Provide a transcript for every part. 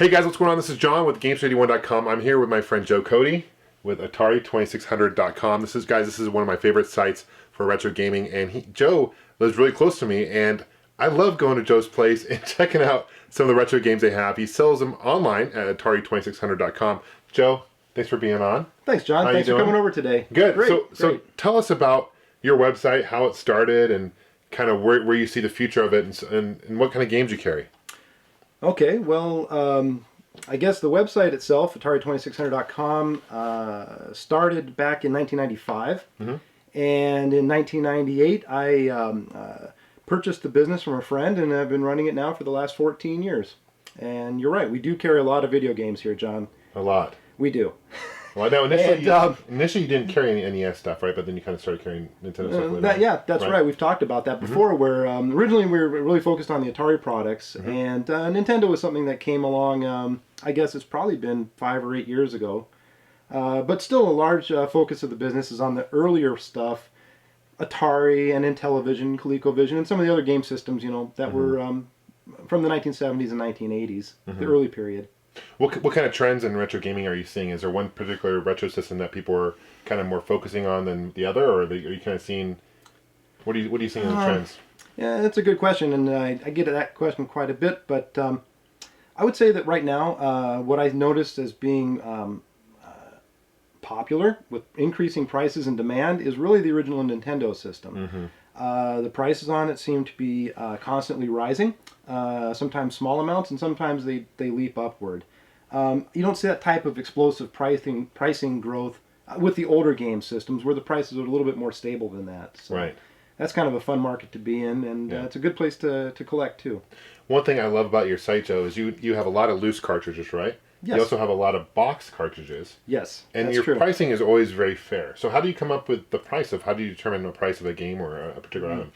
Hey guys, what's going on? This is John with Gamester81.com. I'm here with my friend Joe Cody with Atari2600.com. This is one of my favorite sites for retro gaming, and Joe lives really close to me, and I love going to Joe's place and checking out some of the retro games they have. He sells them online at Atari2600.com. Joe, thanks for being on. Thanks, John. Thanks for coming over today. Good. Great, so tell us about your website, how it started, and kind of where you see the future of it, and what kind of games you carry. Okay, well, I guess the website itself, Atari2600.com, started back in 1995. Mm-hmm. And in 1998, I purchased the business from a friend, and I've been running it now for the last 14 years. And you're right, we do carry a lot of video games here, John. A lot. We do. Well, I know initially you didn't carry any NES stuff, right? But then you kind of started carrying Nintendo stuff later on. Yeah, that's right. We've talked about that before, where originally we were really focused on the Atari products, and Nintendo was something that came along, I guess it's probably been 5 or 8 years ago. But still a large focus of the business is on the earlier stuff, Atari and Intellivision, ColecoVision, and some of the other game systems, that were from the 1970s and 1980s, the early period. What kind of trends in retro gaming are you seeing? Is there one particular retro system that people are kind of more focusing on than the other, or are you kind of seeing, what are you seeing in the trends? Yeah, that's a good question, and I get that question quite a bit, but I would say that right now, what I've noticed as being popular with increasing prices and demand is really the original Nintendo system. The prices on it seem to be constantly rising, sometimes small amounts, and sometimes they leap upward. You don't see that type of explosive pricing growth with the older game systems, where the prices are a little bit more stable than that. So right. That's kind of a fun market to be in, and it's a good place to collect too. One thing I love about your site, Joe, is you have a lot of loose cartridges, right? Yes. You also have a lot of box cartridges. Yes, and that's your true. pricing is always very fair. So how do you come up with the price of, how do you determine the price of a game or a particular item?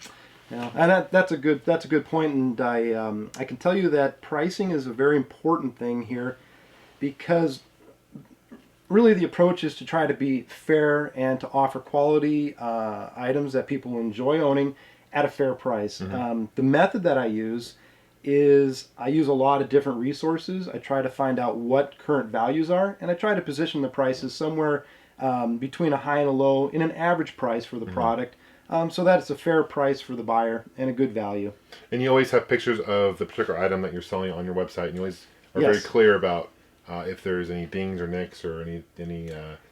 Yeah, and that's a good point, and I can tell you that pricing is a very important thing here, because really the approach is to try to be fair and to offer quality items that people enjoy owning at a fair price. The method that I use is I use a lot of different resources. I try to find out what current values are, and I try to position the prices somewhere between a high and a low in an average price for the product, so that it's a fair price for the buyer and a good value. And you always have pictures of the particular item that you're selling on your website, and you always are very clear about if there's any dings or nicks or any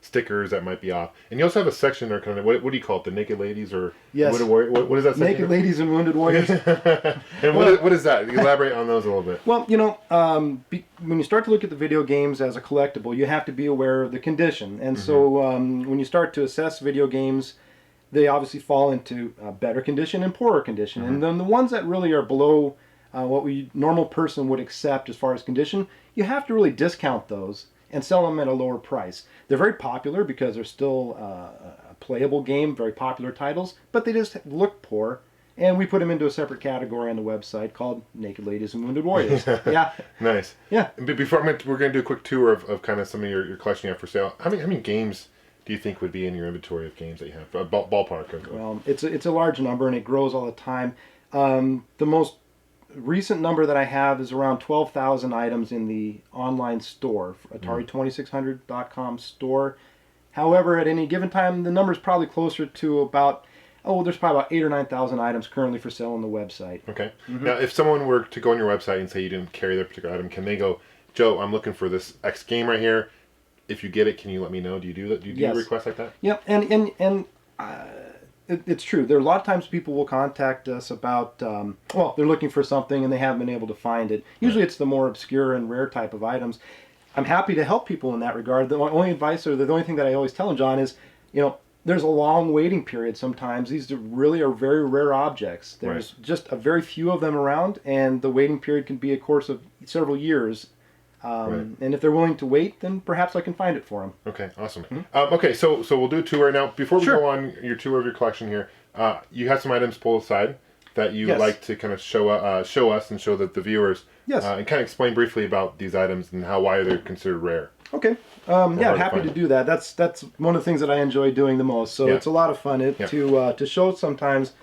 stickers that might be off. And you also have a section there, kind of, what do you call it, the Naked Ladies or Wounded Warriors? What is that section? Naked Ladies and Wounded Warriors. And what is that? Elaborate on those a little bit. Well, when you start to look at the video games as a collectible, you have to be aware of the condition. And so when you start to assess video games, they obviously fall into better condition and poorer condition. And then the ones that really are below what a normal person would accept as far as condition, you have to really discount those and sell them at a lower price. They're very popular because they're still a playable game, very popular titles, but they just look poor, and we put them into a separate category on the website called Naked Ladies and Wounded Warriors. Yeah. Nice. Yeah. But before we're going to do a quick tour of kind of some of your collection you have for sale. How many games do you think would be in your inventory of games that you have? Ballpark. Well, it's a large number, and it grows all the time. The most recent number that I have is around 12,000 items in the online store, Atari2600.com store. However, at any given time, the number is probably closer to about, there's probably about 8,000 or 9,000 items currently for sale on the website. Okay. Now, if someone were to go on your website and say you didn't carry that particular item, can they go, Joe, I'm looking for this X game right here. If you get it, can you let me know? Do you do that? Do you do requests like that? Yep, and it's true. There are a lot of times people will contact us about, they're looking for something and they haven't been able to find it. Usually it's the more obscure and rare type of items. I'm happy to help people in that regard. The only advice, or the only thing that I always tell them, John, is, there's a long waiting period sometimes. These really are very rare objects. There's just a very few of them around, and the waiting period can be a course of several years. And if they're willing to wait, then perhaps I can find it for them. Okay, awesome. Okay, so we'll do a tour right now. Before we go on your tour of your collection here, you have some items pulled aside that you like to kind of show us and show the viewers. Yes. And kind of explain briefly about these items and why they're considered rare. Okay. Happy to do that. That's one of the things that I enjoy doing the most. So it's a lot of fun to show sometimes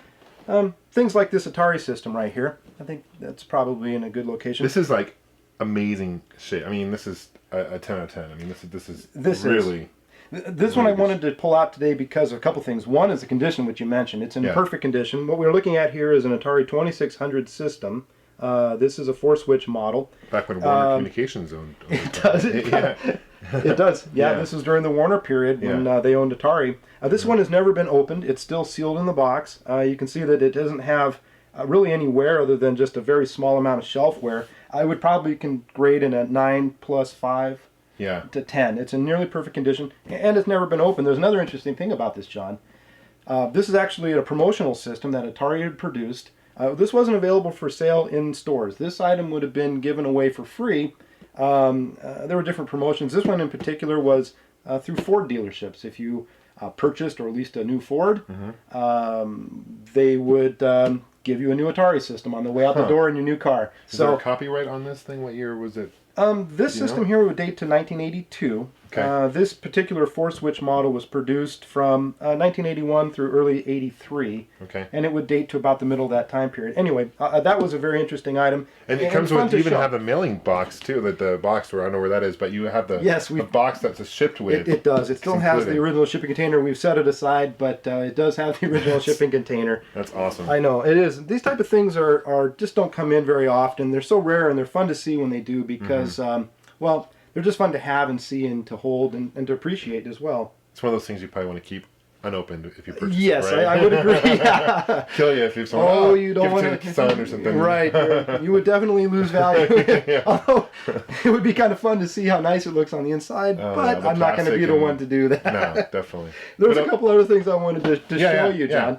things like this Atari system right here. I think that's probably in a good location. This is like amazing shape. I mean, this is a 10 out of 10. I mean, this is really. This one I wanted to pull out today because of a couple things. One is the condition, which you mentioned. It's in perfect condition. What we're looking at here is an Atari 2600 system. This is a 4-switch model. Back when Warner Communications owned it does. It does. Yeah, this was during the Warner period when they owned Atari. This one has never been opened. It's still sealed in the box. You can see that it doesn't have really any wear other than just a very small amount of shelf wear. I would probably grade in a 9 plus 5 to 10. It's in nearly perfect condition, and it's never been opened. There's another interesting thing about this, John. This is actually a promotional system that Atari had produced. This wasn't available for sale in stores. This item would have been given away for free. There were different promotions. This one in particular was through Ford dealerships. If you purchased or leased a new Ford, they would give you a new Atari system on the way out the door in your new car. Is there a copyright on this thing? What year was it? This system here would date to 1982. Okay. This particular 4-switch model was produced from 1981 through early 83. Okay. And it would date to about the middle of that time period. Anyway, that was a very interesting item. And it comes with, you even have the mailing box too, the box, where I don't know where that is, but you have the box that's shipped with. It does. It still has the original shipping container. We've set it aside, but it does have the original shipping container. That's awesome. I know, it is. These type of things are just don't come in very often. They're so rare, and they're fun to see when they do because, well, they're just fun to have and see and to hold and to appreciate as well. It's one of those things you probably want to keep unopened if you purchase it, right? I would agree. Yeah. Kill you if you're someone, you don't want to son or something. Right. You would definitely lose value. Although it would be kind of fun to see how nice it looks on the inside, but I'm not going to be the one to do that. No, definitely. There's a couple other things I wanted to show you, John.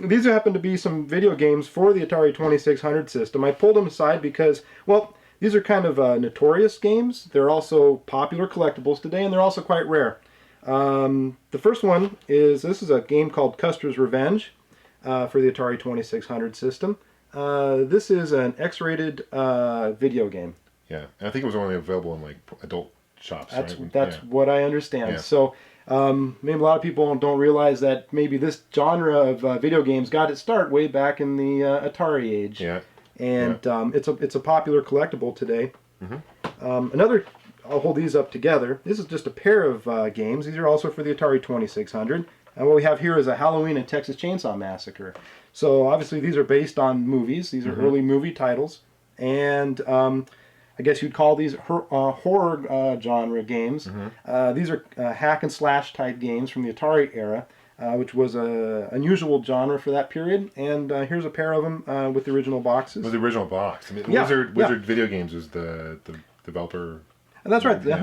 These happen to be some video games for the Atari 2600 system. I pulled them aside because, well, these are kind of notorious games. They're also popular collectibles today, and they're also quite rare. The first one is, this is a game called Custer's Revenge for the Atari 2600 system. This is an X-rated video game. Yeah, and I think it was only available in like adult shops. That's what I understand. Yeah. So maybe a lot of people don't realize that maybe this genre of video games got its start way back in the Atari age. Yeah. And it's a popular collectible today. Another, I'll hold these up together. This is just a pair of games. These are also for the Atari 2600. And what we have here is a Halloween and Texas Chainsaw Massacre. So obviously these are based on movies. These are early movie titles. And I guess you'd call these horror genre games. These are hack and slash type games from the Atari era. Which was an unusual genre for that period. And here's a pair of them with the original boxes. With the original box. I mean, Wizard Video Games was the developer. And that's right. They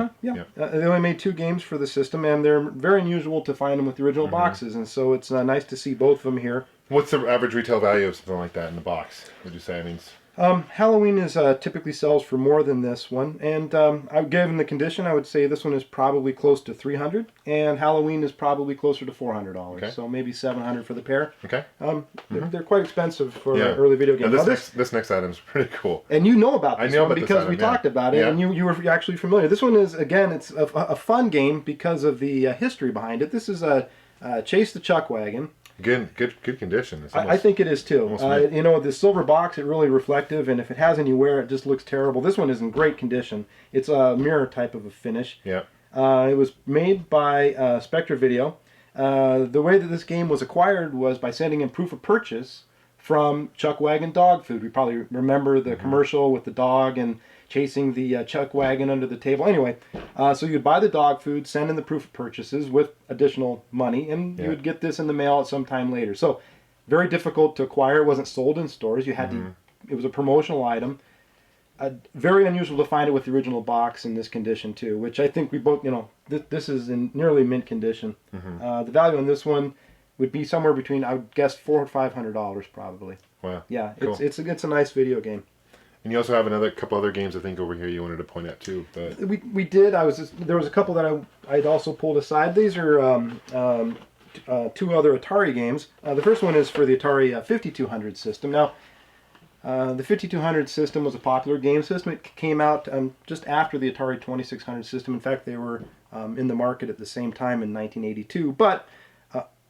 only made 2 games for the system, and they're very unusual to find them with the original boxes. And so it's nice to see both of them here. What's the average retail value of something like that in the box, would you say? I mean, Halloween is typically sells for more than this one, and given the condition, I would say this one is probably close to $300, and Halloween is probably closer to $400. Okay. So maybe $700 for the pair. Okay. They're quite expensive for early video games. Now this next item is pretty cool. And you know about this one because we talked about it, and you were actually familiar. This one is, again, it's a fun game because of the history behind it. This is Chase the Chuck Wagon. Good condition. I think it is too. You know, the silver box, it's really reflective, and if it has any wear, it just looks terrible. This one is in great condition. It's a mirror type of a finish. Yeah. It was made by Spectre Video. The way that this game was acquired was by sending in proof of purchase from Chuck Wagon Dog Food. We probably remember the commercial with the dog and chasing the Chuck Wagon under the table. Anyway, so you'd buy the dog food, send in the proof of purchases with additional money, and you would get this in the mail at some time later. So very difficult to acquire. It wasn't sold in stores. You had to. It was a promotional item. Very unusual to find it with the original box in this condition too, which I think we both, you know, this is in nearly mint condition. The value on this one would be somewhere between, I would guess, $400 or $500 probably. Wow. Yeah, cool. it's a nice video game. And you also have a couple other games I think over here you wanted to point out too. But we did. There was a couple that I'd also pulled aside. These are 2 other Atari games. The first one is for the Atari 5200 system. Now, the 5200 system was a popular game system. It came out just after the Atari 2600 system. In fact, they were in the market at the same time in 1982. But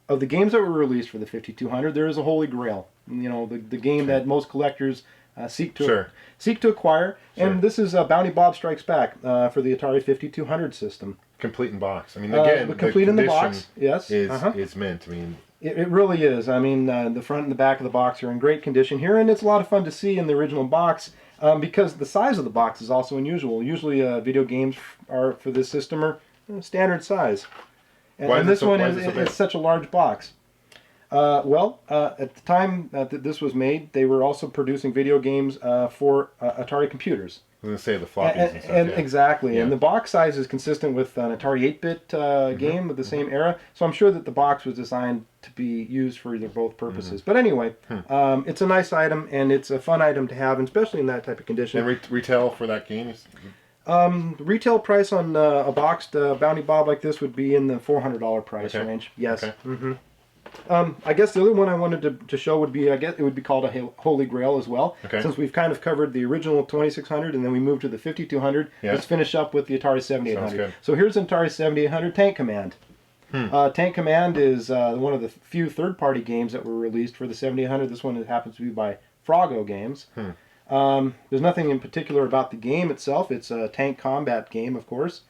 of the games that were released for the 5200, there is a holy grail. You know, the game that most collectors seek to acquire. Sure. And this is Bounty Bob Strikes Back for the Atari 5200 system. Complete in box. I mean, again, complete in the box. Yes, is mint. I mean, it really is. I mean, the front and the back of the box are in great condition here, and it's a lot of fun to see in the original box because the size of the box is also unusual. Usually, video games are for this system are standard size, and this one is such a large box. Well, at the time that this was made, they were also producing video games for Atari computers. I was going to say the floppies and stuff. Yeah. Exactly. Yeah. And the box size is consistent with an Atari 8-bit game of the same era. So I'm sure that the box was designed to be used for either both purposes. But anyway, it's a nice item, and it's a fun item to have, especially in that type of condition. And retail for that game is... retail price on a boxed Bounty Bob like this would be in the $400 price range. Yes. Okay. I guess the other one I wanted to show would be, I guess it would be called a Holy Grail as well. Okay. Since we've kind of covered the original 2600 and then we moved to the 5200, let's finish up with the Atari 7800. So here's an Atari 7800 Tank Command. Tank Command is one of the few third-party games that were released for the 7800. This one happens to be by Froggo Games. There's nothing in particular about the game itself. It's a tank combat game, of course.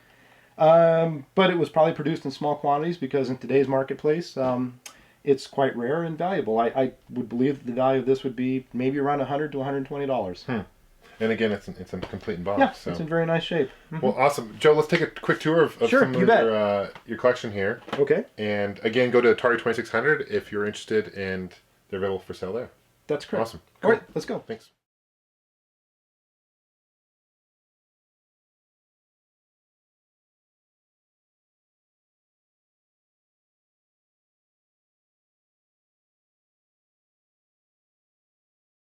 But it was probably produced in small quantities because in today's marketplace, it's quite rare and valuable. I would believe that the value of this would be maybe around $100 to $120. And again, it's in complete in box. Yeah, so. It's in very nice shape. Well, awesome. Joe, let's take a quick tour of some of your collection here. Okay. And again, go to Atari 2600 if you're interested, and they're available for sale there. That's correct. Awesome. Cool. All right, let's go. Thanks.